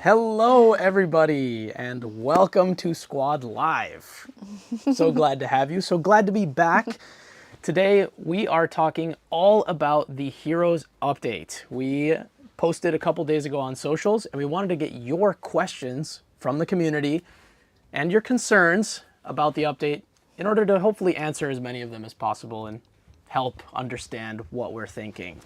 Hello, everybody, and welcome to Squad Live. So glad to have you. So glad to be back. Today, we are talking all about the Heroes update. We posted a couple days ago on socials, and we wanted to get your questions from the community and your concerns about the update in order to hopefully answer as many of them as possible and help understand what we're thinking.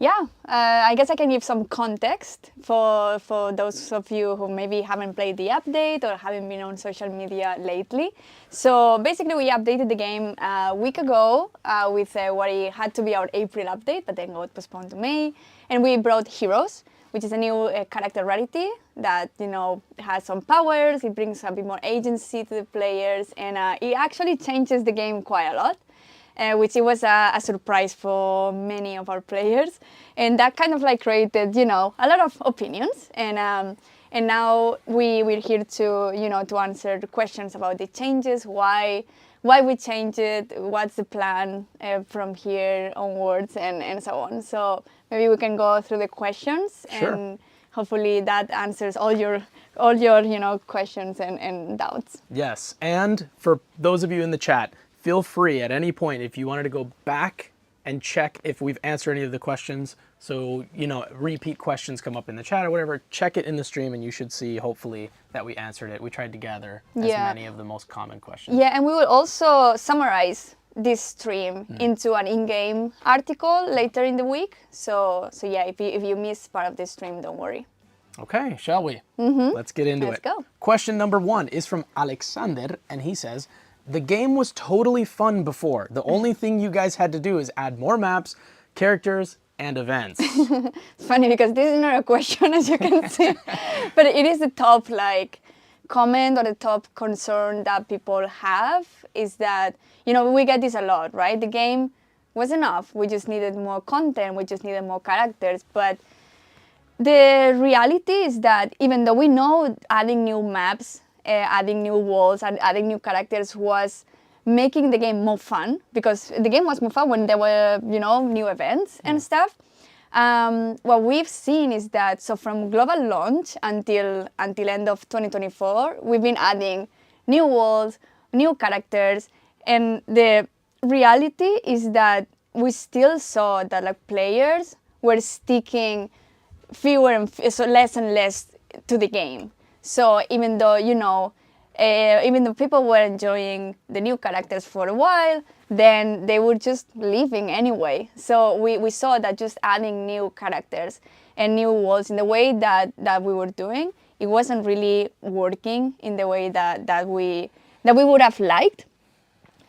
Yeah, I guess I can give some context for those of you who maybe haven't played the update or haven't been on social media lately. So basically we updated the game a week ago with what it had to be our April update, but then got postponed to May. And we brought Heroes, which is a new character rarity that, has some powers, it brings a bit more agency to the players, and it actually changes the game quite a lot. Which it was a surprise for many of our players, and that kind of created a lot of opinions, and now we're here to to answer the questions about the changes, why we changed it, what's the plan from here onwards, and so on. So maybe we can go through the questions. Sure. And hopefully that answers all your questions and doubts. Yes, and for those of you in the chat, feel free at any point if you wanted to go back and check if we've answered any of the questions. So, repeat questions come up in the chat or whatever, check it in the stream and you should see, hopefully, that we answered it. We tried to gather as many of the most common questions. Yeah, and we will also summarize this stream into an in-game article later in the week. So yeah, if you miss part of this stream, don't worry. Okay, shall we? Let's get into it. Let's go. Question number 1 is from Alexander, and he says, the game was totally fun before. The only thing you guys had to do is add more maps, characters, and events. It's funny because this is not a question, as you can see, but it is the top comment or the top concern that people have, is that, we get this a lot, right? The game was enough. We just needed more content. We just needed more characters. But the reality is that even though we know adding new maps, adding new walls and adding new characters was making the game more fun, because the game was more fun when there were, new events and stuff. What we've seen is that, so from global launch until end of 2024, we've been adding new walls, new characters, and the reality is that we still saw that players were sticking less and less to the game. So even though, even though people were enjoying the new characters for a while, then they were just leaving anyway. So we saw that just adding new characters and new walls in the way that we were doing, it wasn't really working in the way that we would have liked.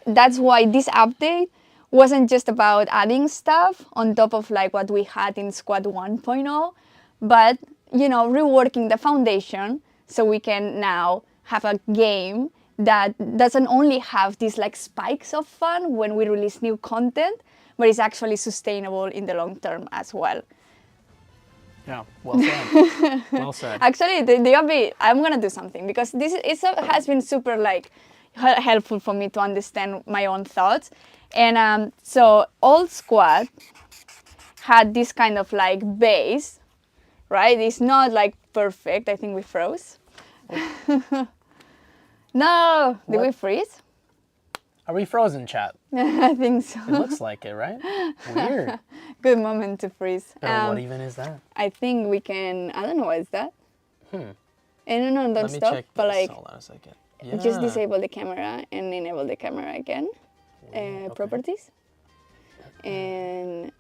That's why this update wasn't just about adding stuff on top of what we had in Squad 1.0, but, reworking the foundation, so we can now have a game that doesn't only have these spikes of fun when we release new content, but is actually sustainable in the long term as well. Yeah, well said. Well said. Actually, the update, I'm gonna do something, because this has been super helpful for me to understand my own thoughts. And so old Squad had this kind of base, right? It's not perfect. I think we froze. No, did we freeze? Are we frozen, chat? I think so. It looks like it, right? Weird. Good moment to freeze. What even is that? I think we can, I don't know, what is that? No, don't Let stop. me check But this. Hold on a second. Yeah. just disable the camera and enable the camera again. Okay. Properties. And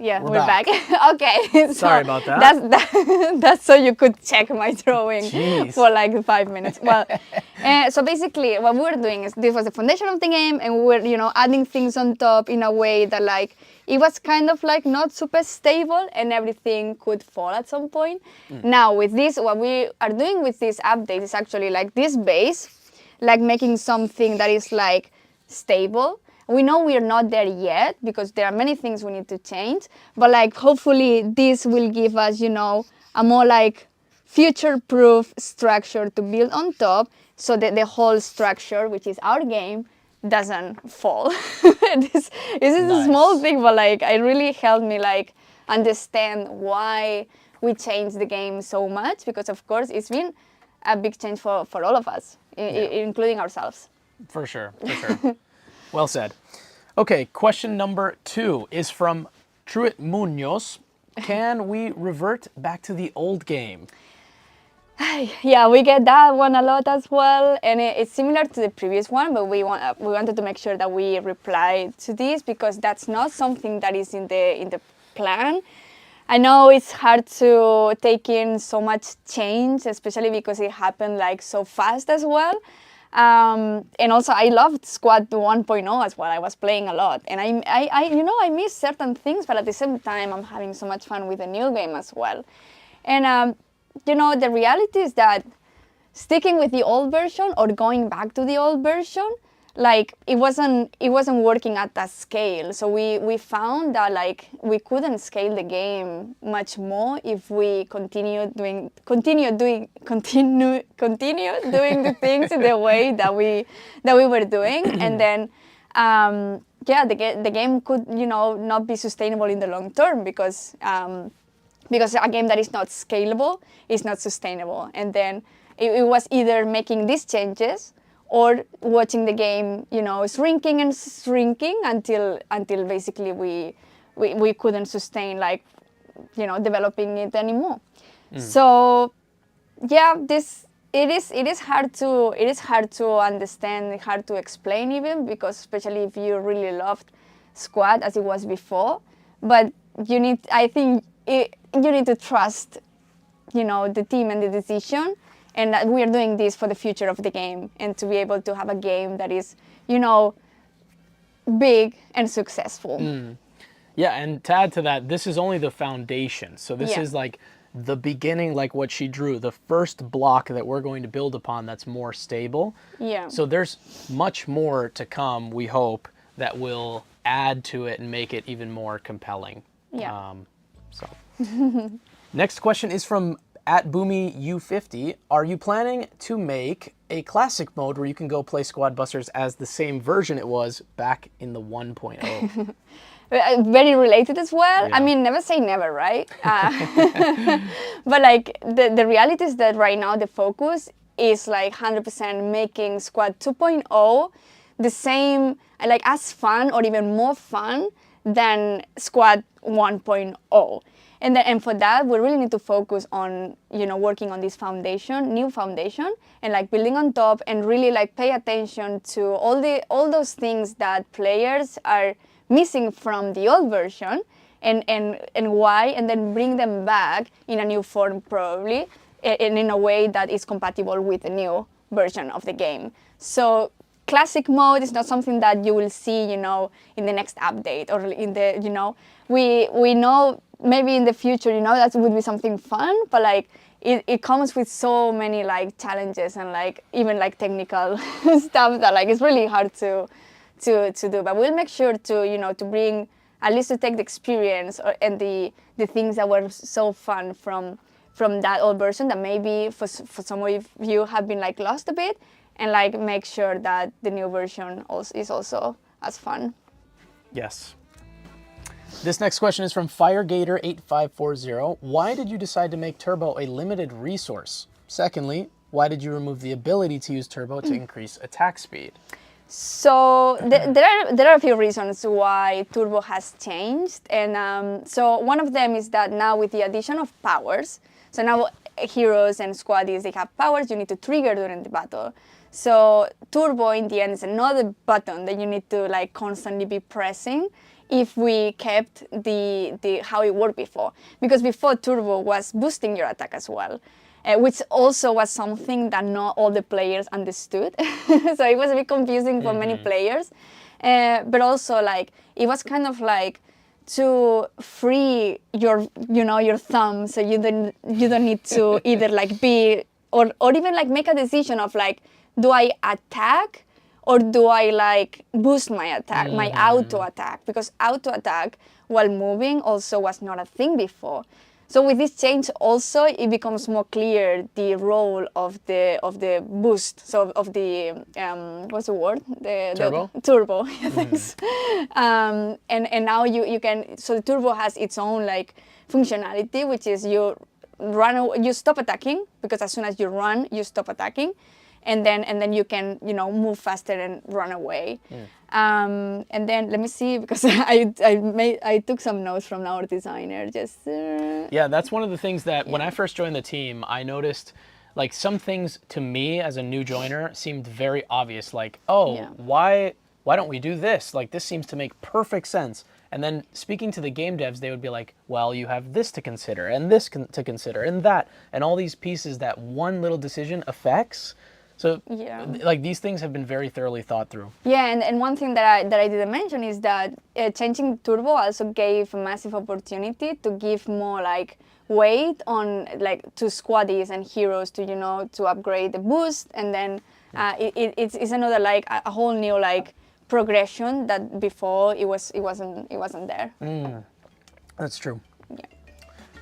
yeah, we're back. Okay. So sorry about that. That's so you could check my drawing Jeez. for 5 minutes. Well, so basically what we were doing is, this was the foundation of the game, and we were, adding things on top in a way that it was kind of not super stable, and everything could fall at some point. Now with this, what we are doing with this update is actually this base, making something that is stable. We know we are not there yet, because there are many things we need to change, but hopefully this will give us, a more future-proof structure to build on top, so that the whole structure, which is our game, doesn't fall. This is Nice. a small thing, but it really helped me understand why we changed the game so much, because of course it's been a big change for all of us, including ourselves. For sure, for sure. Well said. Okay, question number 2 is from Truett Munoz. Can we revert back to the old game? Yeah, we get that one a lot as well, and it's similar to the previous one, but we wanted to make sure that we reply to this, because that's not something that is in the plan. I know it's hard to take in so much change, especially because it happened like so fast as well. And also I loved Squad 1.0 as well. I was playing a lot, and I miss certain things, but at the same time I'm having so much fun with the new game as well. And the reality is that sticking with the old version or going back to the old version, like it wasn't working at that scale. So we found that like we couldn't scale the game much more if we continue doing the things in the way that we were doing, and then the game could not be sustainable in the long term, because a game that is not scalable is not sustainable. And then it was either making these changes or watching the game, shrinking and shrinking until basically we couldn't sustain developing it anymore. So yeah, it is hard to understand, hard to explain even, because especially if you really loved Squad as it was before, but you need to trust the team and the decision, and that we are doing this for the future of the game, and to be able to have a game that is, big and successful. Yeah, and to add to that, this is only the foundation. So this is like the beginning, like what she drew, the first block that we're going to build upon that's more stable. Yeah. So there's much more to come, we hope, that will add to it and make it even more compelling. Yeah. Next question is from @BoomyU50. Are you planning to make a classic mode where you can go play Squad Busters as the same version it was back in the 1.0? Very related as well. Yeah. I mean, never say never, right? But like the reality is that right now the focus is like 100% making Squad 2.0 the same, like as fun or even more fun than Squad 1.0. And for that, we really need to focus on, working on this new foundation, and like building on top, and really like pay attention to all those things that players are missing from the old version, and why, and then bring them back in a new form probably, and in a way that is compatible with the new version of the game. So classic mode is not something that you will see, in the next update, or in the, we know maybe in the future, that would be something fun, but like it comes with so many like challenges and like even like technical stuff that like it's really hard to do. But we'll make sure to to bring, at least to take the experience and the things that were so fun from that old version that maybe for some of you have been like lost a bit, and like make sure that the new version is also as fun. Yes. This next question is from FireGator8540. Why did you decide to make Turbo a limited resource? Secondly, why did you remove the ability to use Turbo to increase attack speed? So there are a few reasons why Turbo has changed, and so one of them is that now with the addition of powers, so now heroes and squaddies, they have powers you need to trigger during the battle. So Turbo in the end is another button that you need to like constantly be pressing if we kept the how it worked before. Because before Turbo was boosting your attack as well, which also was something that not all the players understood. So it was a bit confusing for many players. But also like it was kind of like to free your your thumb, so you don't need to either like be or even like make a decision of like, do I attack or do I like boost my attack, my auto attack? Because auto attack while moving also was not a thing before. So with this change also, it becomes more clear the role of the boost. So of the what's the word? Turbo? The turbo. Yeah, thanks. And now you can. So the turbo has its own like functionality, which is you stop attacking, because as soon as you run, you stop attacking, and then you can move faster and run away. And then let me see, because I took some notes from our designer. Just Yeah, that's one of the things that when I first joined the team, I noticed like some things to me as a new joiner seemed very obvious. Like, why don't we do this? Like, this seems to make perfect sense. And then speaking to the game devs, they would be like, well, you have this to consider and this to consider and that and all these pieces that one little decision affects. So like these things have been very thoroughly thought through. Yeah, and one thing that I didn't mention is that changing turbo also gave a massive opportunity to give more like weight on like to squaddies and heroes to to upgrade the boost, and then it's another like a whole new like progression that before it wasn't there. That's true. Yeah.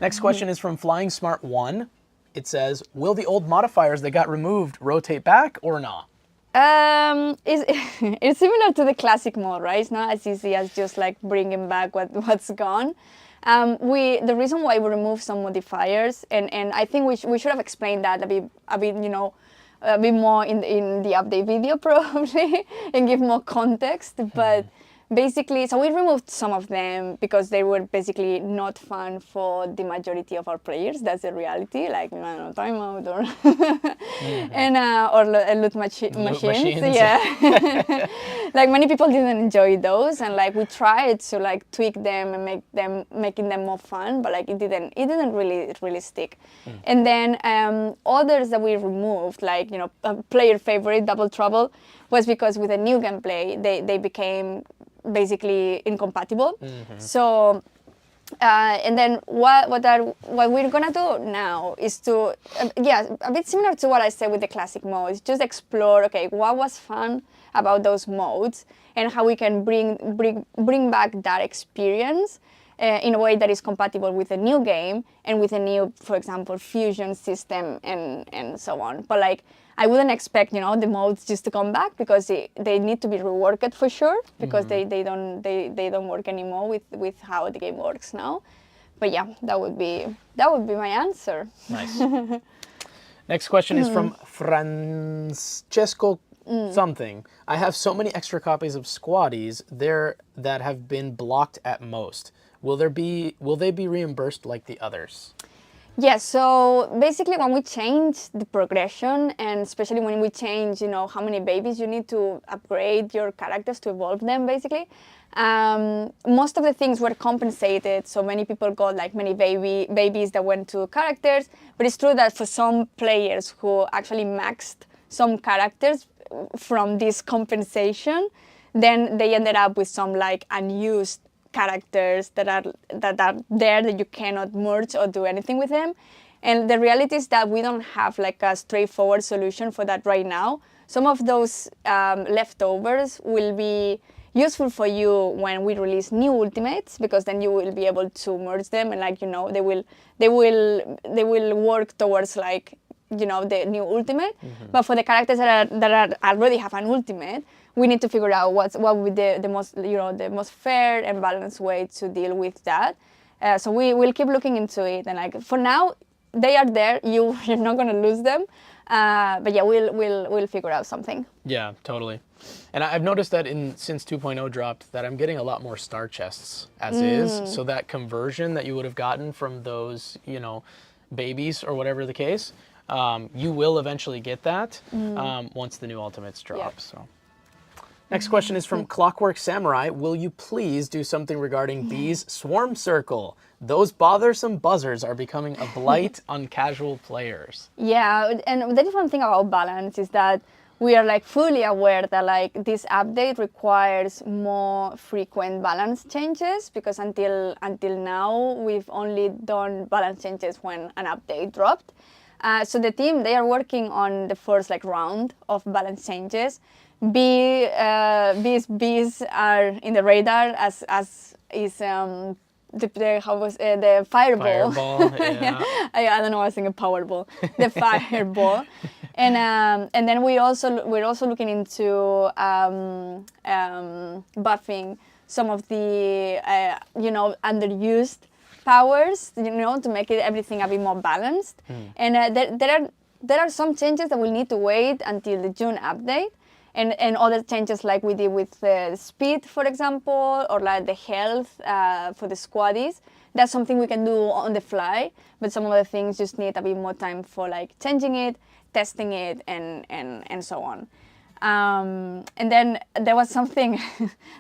Next question is from Flying Smart 1. It says, will the old modifiers that got removed rotate back or not? It's similar to the classic mode, right? It's not as easy as just like bringing back what's gone. The reason why we removed some modifiers, and I think we should have explained that a bit a bit more in the update video probably, and give more context. But basically, so we removed some of them because they were basically not fun for the majority of our players. That's the reality, like timeout or or loot machines. Yeah, like many people didn't enjoy those, and like we tried to like tweak them and making them more fun, but like it didn't really stick. And then others that we removed, like a player favorite, Double Trouble, was because with the new gameplay they became basically incompatible. So and then what we're gonna do now is to a bit similar to what I said with the classic modes, just explore what was fun about those modes and how we can bring back that experience in a way that is compatible with the new game and with a new, for example, fusion system and so on. But like I wouldn't expect the modes just to come back, because they need to be reworked for sure, because they don't work anymore with how the game works now. But yeah, that would be my answer. Nice. Next question is from Francesco something. I have so many extra copies of Squaddies there that have been blocked at most. Will they be reimbursed like the others? Yeah, so basically when we change the progression, and especially when we change, how many babies you need to upgrade your characters to evolve them, basically, most of the things were compensated. So many people got like many babies that went to characters, but it's true that for some players who actually maxed some characters from this compensation, then they ended up with some like unused characters that are there that you cannot merge or do anything with them. And the reality is that we don't have like a straightforward solution for that right now. Some of those leftovers will be useful for you when we release new ultimates, because then you will be able to merge them, and like they will work towards like the new ultimate. But for the characters that already have an ultimate, we need to figure out what would be the most the most fair and balanced way to deal with that. So we will keep looking into it, and like for now they are there. You're not gonna lose them, but yeah, we'll figure out something. Yeah, totally. And I've noticed that since 2.0 dropped, that I'm getting a lot more star chests as is. So that conversion that you would have gotten from those babies or whatever the case, you will eventually get that once the new ultimates drop. Yeah. So. Next question is from Clockwork Samurai. Will you please do something regarding Bee's Swarm Circle? Those bothersome buzzers are becoming a blight on casual players. Yeah, and the different thing about balance is that we are like fully aware that like this update requires more frequent balance changes, because until now we've only done balance changes when an update dropped. So the team, they are working on the first like round of balance changes. Bees are in the radar as is the fireball. Fireball, yeah. I don't know. I was thinking Powerball, the fireball, and then we're also looking into buffing some of the underused powers, to make everything a bit more balanced. And there are some changes that will need to wait until the June update. And other changes like we did with the speed, for example, or like the health for the squaddies. That's something we can do on the fly, but some of the things just need a bit more time for like changing it, testing it, and so on. And then there was something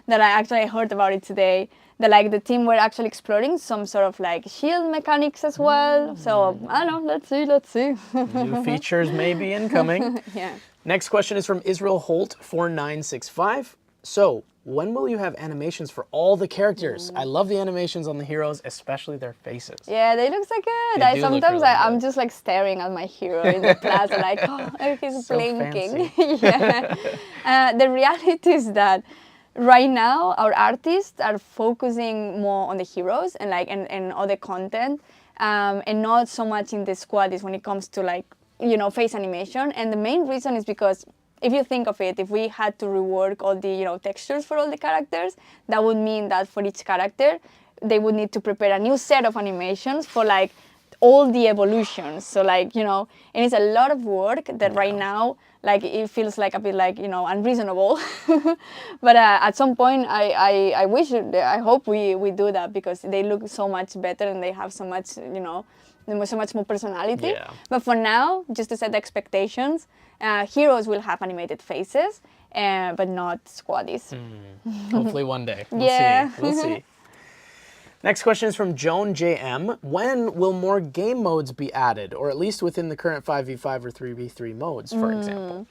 that I actually heard about it today, that like the team were actually exploring some sort of like shield mechanics as well. So I don't know, let's see. New features may be incoming. Yeah. Next question is from Israel Holt 4965. So, when will you have animations for all the characters? I love the animations on the heroes, especially their faces. Yeah, they look so good. They do look Sometimes really I'm good. just like staring at my hero in the plaza, like, oh, he's So blinking. Yeah. The reality is that right now our artists are focusing more on the heroes and like and other content, and not so much in the squaddies when it comes to like face animation. And the main reason is because if you think of it, if we had to rework all the textures for all the characters, that would mean that for each character they would need to prepare a new set of animations for like all the evolutions. So like and it's a lot of work that right now like it feels like a bit like unreasonable. But at some point I hope we do that, because they look so much better and they have so much so much more personality. Yeah. But for now, just to set the expectations, heroes will have animated faces, but not squaddies. Hopefully one day. Yeah. We'll see. Next question is from Joan JM. When will more game modes be added, or at least within the current 5v5 or 3v3 modes, for example?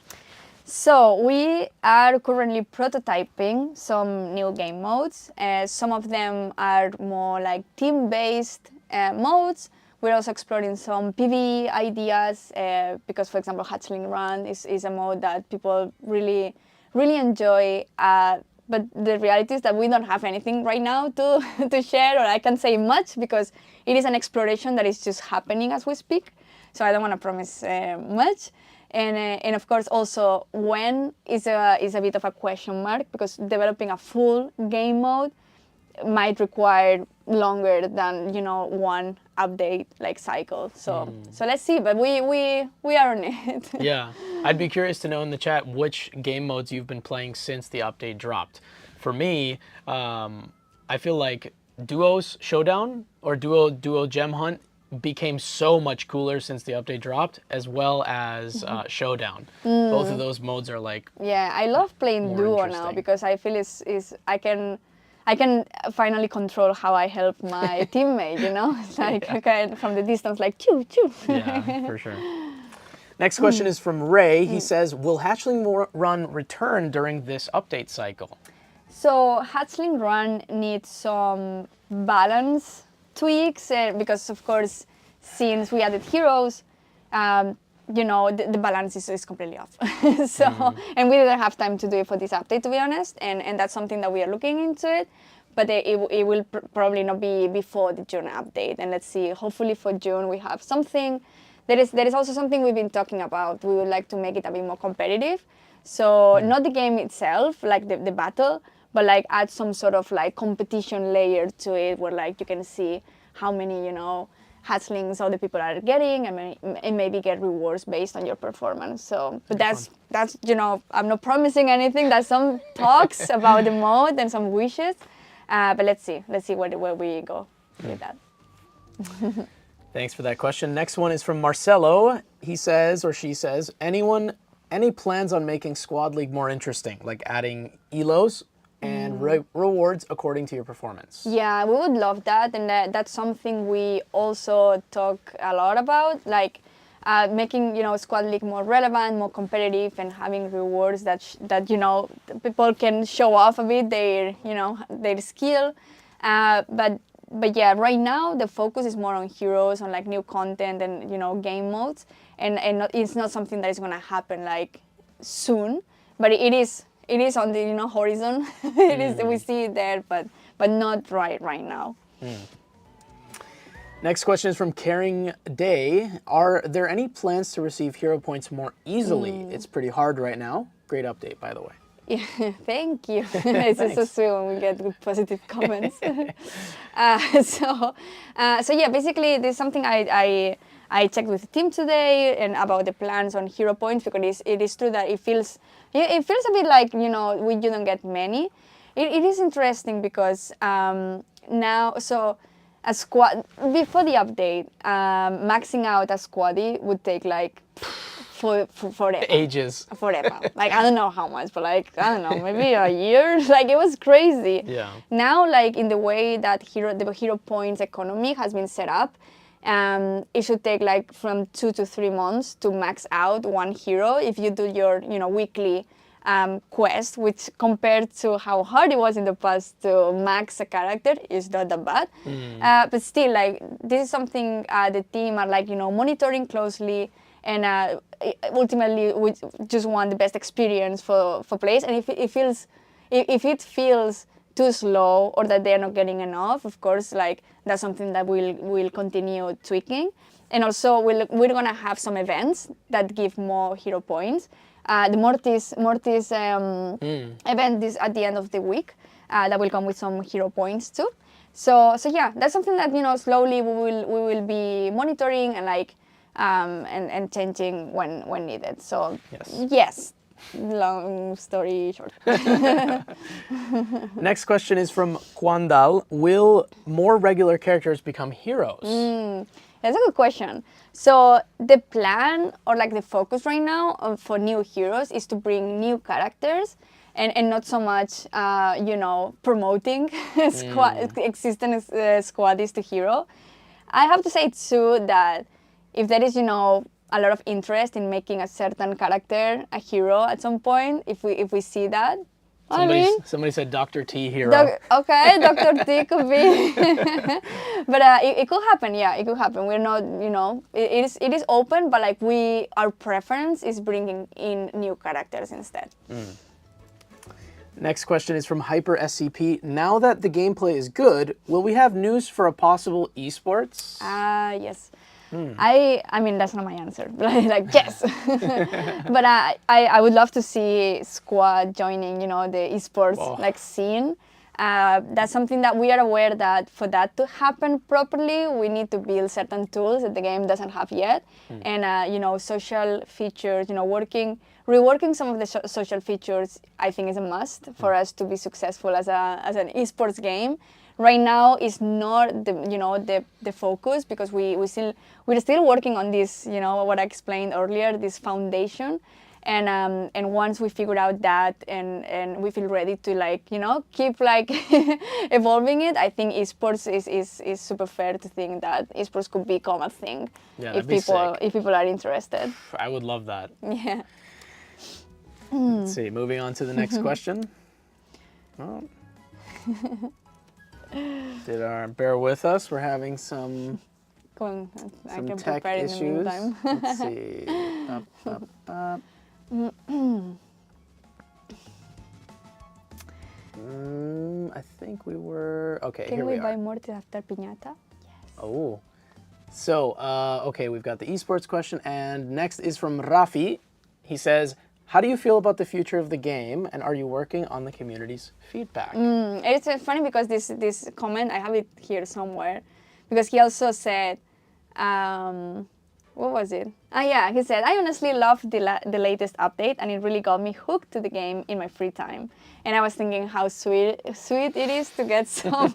So we are currently prototyping some new game modes. Some of them are more like team-based modes. We're also exploring some PvE ideas, because, for example, Hatchling Run is a mode that people really, really enjoy. But the reality is that we don't have anything right now to share, or I can't say much, because it is an exploration that is just happening as we speak. So I don't want to promise much. And of course, also when is a bit of a question mark, because developing a full game mode might require longer than one update like cycle. So let's see, but we are on it. Yeah, I'd be curious to know in the chat which game modes you've been playing since the update dropped. For me, I feel like Duos Showdown or Duo Gem Hunt became so much cooler since the update dropped, as well as Showdown. Both of those modes are like I love playing more Duo now, interesting. because I feel I can finally control how I help my teammate, It's like, okay, from the distance, like, choo, choo. Yeah, for sure. Next question is from Ray. He says, will Hatchling Run return during this update cycle? So Hatchling Run needs some balance tweaks, because, of course, since we added heroes, the balance is completely off. And we didn't have time to do it for this update, to be honest, and that's something that we are looking into it. But it will probably not be before the June update. And let's see, hopefully for June we have something. There is also something we've been talking about. We would like to make it a bit more competitive. So not the game itself, like the battle, but like add some sort of like competition layer to it, where like you can see how many, hatchlings other people are getting, and maybe get rewards based on your performance. So, but that's I'm not promising anything. That's some talks about the mode and some wishes. But let's see where we go with that. Thanks for that question. Next one is from Marcelo. He says, or she says, any plans on making Squad League more interesting, like adding elos and rewards according to your performance? Yeah, we would love that, and that's something we also talk a lot about, like making Squad League more relevant, more competitive, and having rewards that people can show off a bit their skill. But yeah, right now the focus is more on heroes, on like new content and game modes, and it's not something that is gonna happen like soon, but it is on the horizon. We see it there, but not right now. Next question is from Caring Day. Are there any plans to receive hero points more easily? It's pretty hard right now. Great update, by the way. Yeah, thank you. It's just so sweet when we get good positive comments. So yeah, basically, this is something I checked with the team today and about the plans on hero points, because it is true that it feels a bit like, you don't get many. It is interesting because now, so a squad before the update, maxing out a squaddy would take like forever. Ages. Forever. Like, I don't know how much, but like, I don't know, maybe a year. Like, it was crazy. Yeah. Now, like, in the way that the hero points economy has been set up, it should take like from 2 to 3 months to max out one hero if you do your, weekly quest, which compared to how hard it was in the past to max a character is not that bad. But still, like, this is something the team are like, monitoring closely, and ultimately we just want the best experience for players. And if it feels too slow or that they're not getting enough, of course, like, that's something that we'll continue tweaking. And also we're gonna have some events that give more hero points. The Mortis event is at the end of the week that will come with some hero points too. So yeah, that's something that slowly we will be monitoring and like and changing when needed. So yes. Long story short. Next question is from Kwandal. Will more regular characters become heroes? That's a good question. So the plan, or like the focus right now for new heroes, is to bring new characters and not so much, promoting existing squaddies to hero. I have to say too that if there is, a lot of interest in making a certain character a hero at some point, if we see that. Somebody said Dr. T hero. Okay, Dr. T could be. But it could happen, yeah, it could happen. We're not, it is open, but like our preference is bringing in new characters instead. Next question is from Hyper SCP. Now that the gameplay is good, will we have news for a possible esports? Yes. I mean, that's not my answer, like yes. But I would love to see Squad joining, the esports scene. That's something that we are aware that for that to happen properly, we need to build certain tools that the game doesn't have yet. And, social features, reworking some of the social features, I think is a must for us to be successful as an esports game. Right now is not the focus, because we're still working on this, what I explained earlier, this foundation. And once we figure out that and we feel ready to keep evolving it, I think esports is super fair to think that esports could become a thing if people are interested. I would love that. Yeah. Let's see, moving on to the next question. Oh. Bear with us, we're having some tech issues. Let's see. I think we were okay. Can here we we are. buy more to after piñata? Yes. Oh, so okay, we've got the esports question, and next is from Rafi. He says, how do you feel about the future of the game, and are you working on the community's feedback? It's funny because this comment, I have it here somewhere, because he also said, what was it? He said, I honestly love the latest update, and it really got me hooked to the game in my free time. And I was thinking how sweet it is to get some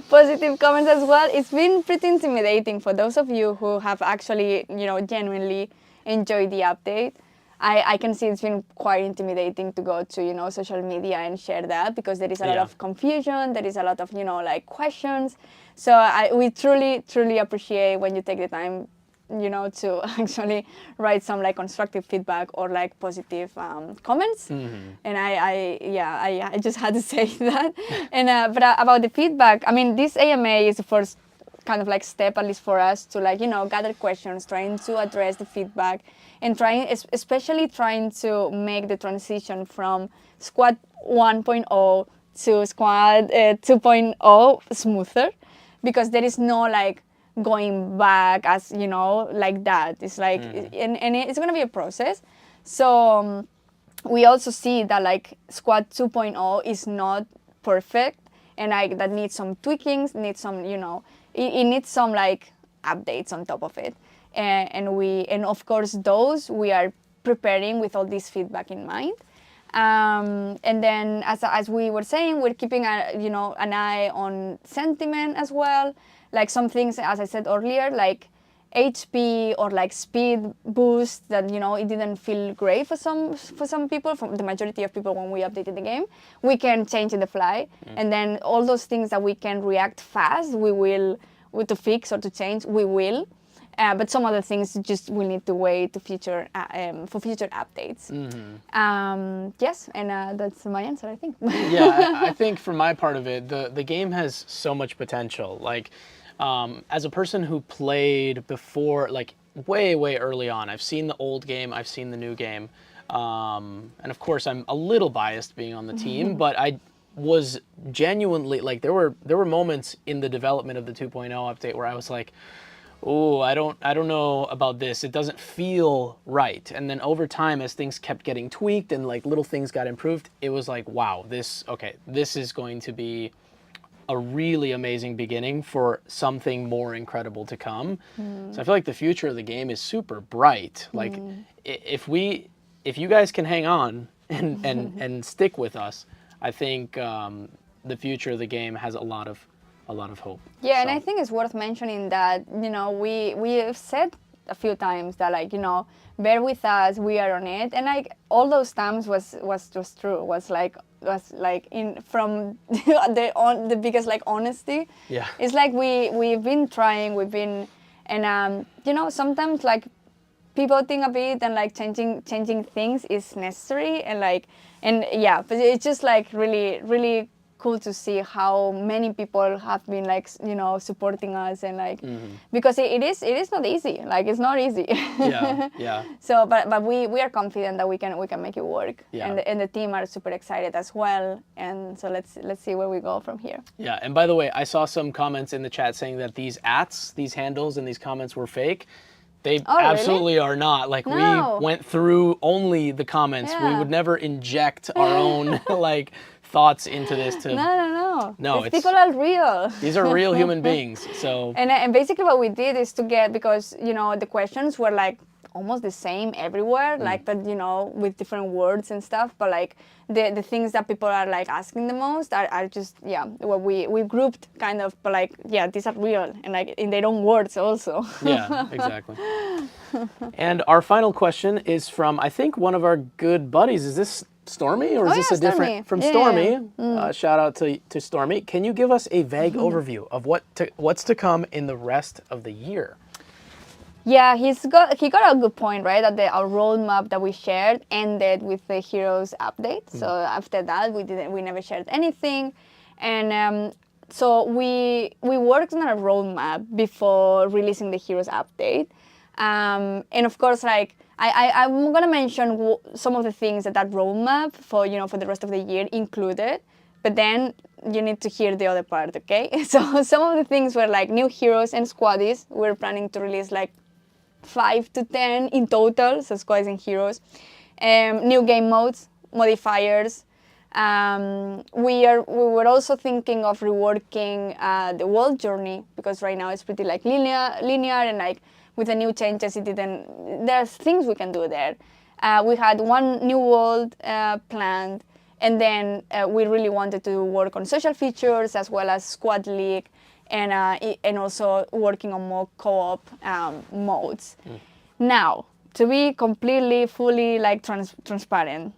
positive comments as well. It's been pretty intimidating for those of you who have actually, genuinely enjoyed the update. I can see it's been quite intimidating to go to, social media and share that, because there is a lot of confusion, there is a lot of, questions. So we truly, truly appreciate when you take the time, to actually write some constructive feedback or positive comments. And I just had to say that. And but about the feedback, I mean, this AMA is the first kind of step, at least for us, to gather questions, trying to address the feedback, and especially trying to make the transition from Squad 1.0 to Squad 2.0 smoother. because there is no like going back as like that. It's like and it's gonna be a process. So we also see that like Squad 2.0 is not perfect, and like that needs some tweakings, needs some it needs some like updates on top of it, and of course those we are preparing with all this feedback in mind. And then as we were saying, we're keeping an eye on sentiment as well, like some things, as I said earlier, like HP or like speed boost that it didn't feel great for some people, for the majority of people when we updated the game. We can change in the fly, and then all those things that we can react fast, we will to fix or to change, we will. But some other things just will need to wait to for future updates. Yes, and that's my answer, I think. Yeah, I think for my part of it, the game has so much potential. Like, as a person who played before, like way early on, I've seen the old game, I've seen the new game, and of course I'm a little biased being on the team, but I was genuinely like there were moments in the development of the 2.0 update where I was like, oh, I don't know about this. It doesn't feel right. And then over time, as things kept getting tweaked and like little things got improved, it was like, wow, this is going to be a really amazing beginning for something more incredible to come. So I feel like the future of the game is super bright. Like if you guys can hang on and stick with us, I think the future of the game has a lot of hope. Yeah, so. And I think it's worth mentioning that we have said a few times that like bear with us, we are on it, and like all those times was just true. Was like in from the biggest like honesty. Yeah, it's like we've been trying, and sometimes like people think a bit and like changing things is necessary, and yeah, but it's just like really cool to see how many people have been like supporting us, and like because it is not easy, like it's not easy. yeah So but we are confident that we can make it work. Yeah. And the team are super excited as well, and so let's see where we go from here. Yeah, and by the way, I saw some comments in the chat saying that these handles and these comments were fake. They absolutely are not. Like, no. We went through only the comments. Yeah. We would never inject our own like thoughts into this to no, people are real. These are real human beings. So and basically what we did is to get, because the questions were like almost the same everywhere, like, but with different words and stuff, but like the things that people are like asking the most are just what we grouped kind of, but like these are real and like in their own words also. Yeah, exactly. And our final question is from, I think, one of our good buddies. Is this Stormy, or is this a Stormy. different from Stormy? Shout out to Stormy. Can you give us a vague overview of what's to come in the rest of the year? Yeah, he got a good point, right? That our roadmap that we shared ended with the Heroes update. So after that, we never shared anything, and so we worked on a roadmap before releasing the Heroes update, and of course, like I'm gonna mention some of the things that roadmap for the rest of the year included, but then you need to hear the other part, okay? So some of the things were like new heroes and squaddies. We're planning to release like 5 to 10 in total, so squads and heroes. New game modes, modifiers. We were also thinking of reworking the world journey, because right now it's pretty like linear, and like with the new changes, there's things we can do there. We had one new world planned, and then we really wanted to work on social features as well as squad league, and also working on more co-op modes. Now, to be completely, fully like transparent,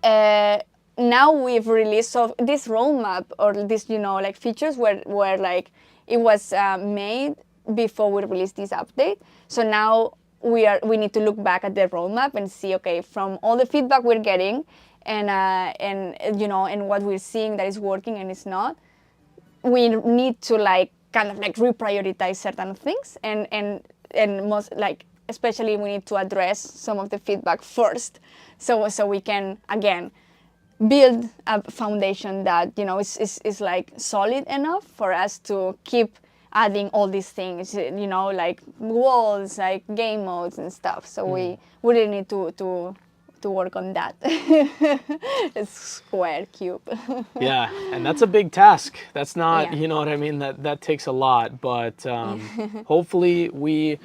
now we've released, so this roadmap or this like features were like it was made before we released this update. So now we need to look back at the roadmap and see, okay, from all the feedback we're getting and what we're seeing that is working and is not, we need to like kind of like reprioritize certain things, and most like especially we need to address some of the feedback first, so we can again build a foundation that is like solid enough for us to keep adding all these things, like walls, like game modes and stuff. So we really need to work on that. It's square, cube. Yeah, and that's a big task. That's not, Yeah. you know what I mean? That takes a lot, but hopefully we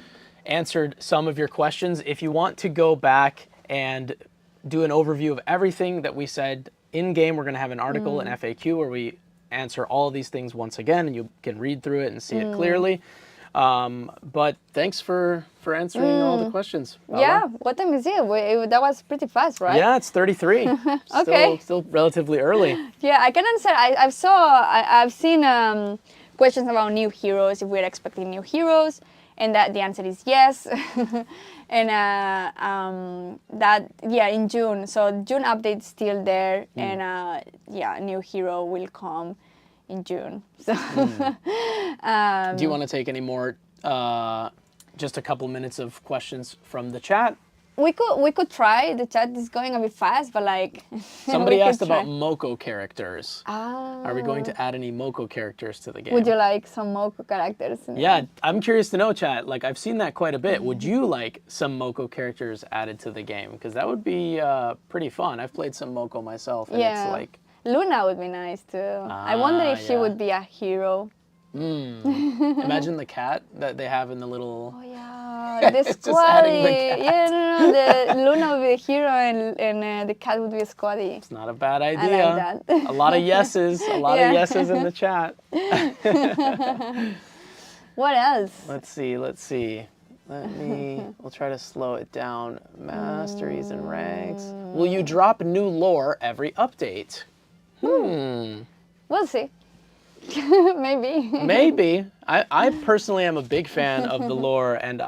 answered some of your questions. If you want to go back and do an overview of everything that we said in game, we're going to have an article, an FAQ, where we answer all of these things once again, and you can read through it and see it clearly. But thanks for answering all the questions, Paula. Yeah, what time is it? That was pretty fast, right? Yeah, it's 33. Okay. Still relatively early. Yeah, I can answer. I've seen questions about new heroes, if we're expecting new heroes, and that the answer is yes. And in June. So June update's still there, and new hero will come in June. So Do you want to take any more, just a couple minutes of questions from the chat? we could try. The chat is going a bit fast, but like Somebody we could asked about try. Moko characters. Are we going to add any Moko characters to the game? Would you like some Moko characters? Yeah, I'm curious to know, chat. Like, I've seen that quite a bit. Would you like some Moko characters added to the game? Because that would be pretty fun. I've played some Moko myself, and it's like... Luna would be nice too. I wonder if she would be a hero. Imagine the cat that they have in the little... Oh yeah, the Just adding the squaddy. cat. Yeah, no. The Luna would be a hero, and the cat would be a squaddy. It's not a bad idea. I like that. A lot of yeses. A lot Yeah. of yeses in the chat. What else? Let's see. We'll try to slow it down. Masteries and ranks. Will you drop new lore every update? We'll see. Maybe. Maybe. I personally am a big fan of the lore, and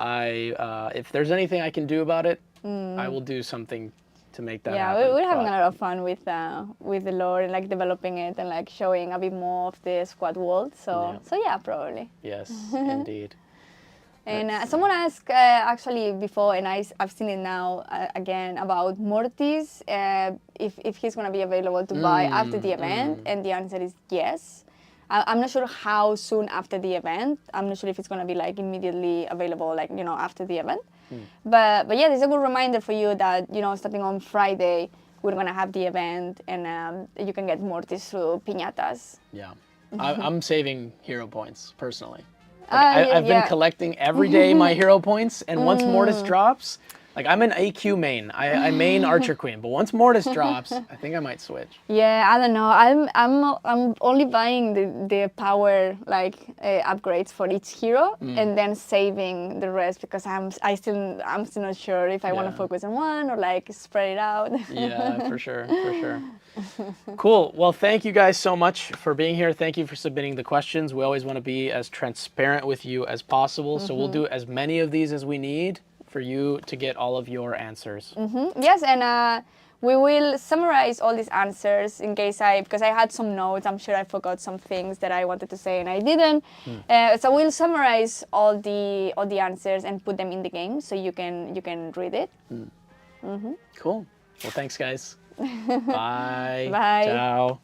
if there's anything I can do about it, I will do something to make that happen. Yeah, we're having a lot of fun with the lore and like developing it and like showing a bit more of the squad world. So yeah, probably. Yes, indeed. And someone asked actually before, and I've seen it now again, about Mortis, if he's going to be available to buy after the event, and the answer is yes. I'm not sure how soon after the event. I'm not sure if it's going to be like immediately available, like, after the event. But yeah, there's a good reminder for you that, starting on Friday, we're going to have the event, and you can get Mortis through piñatas. Yeah. I'm saving hero points, personally. I've been collecting every day my hero points, and once Mortis drops, like, I'm an AQ main. I main Archer Queen, but once Mortis drops, I think I might switch. Yeah, I don't know. I'm only buying the power upgrades for each hero, and then saving the rest because I'm still not sure if I want to focus on one or like spread it out. Yeah, for sure. Cool. Well, thank you guys so much for being here. Thank you for submitting the questions. We always want to be as transparent with you as possible, so we'll do as many of these as we need for you to get all of your answers. Yes, and we will summarize all these answers in case because I had some notes. I'm sure I forgot some things that I wanted to say and I didn't. So we'll summarize all the answers and put them in the game so you can read it. Cool. Well, thanks, guys. Bye. Bye. Ciao.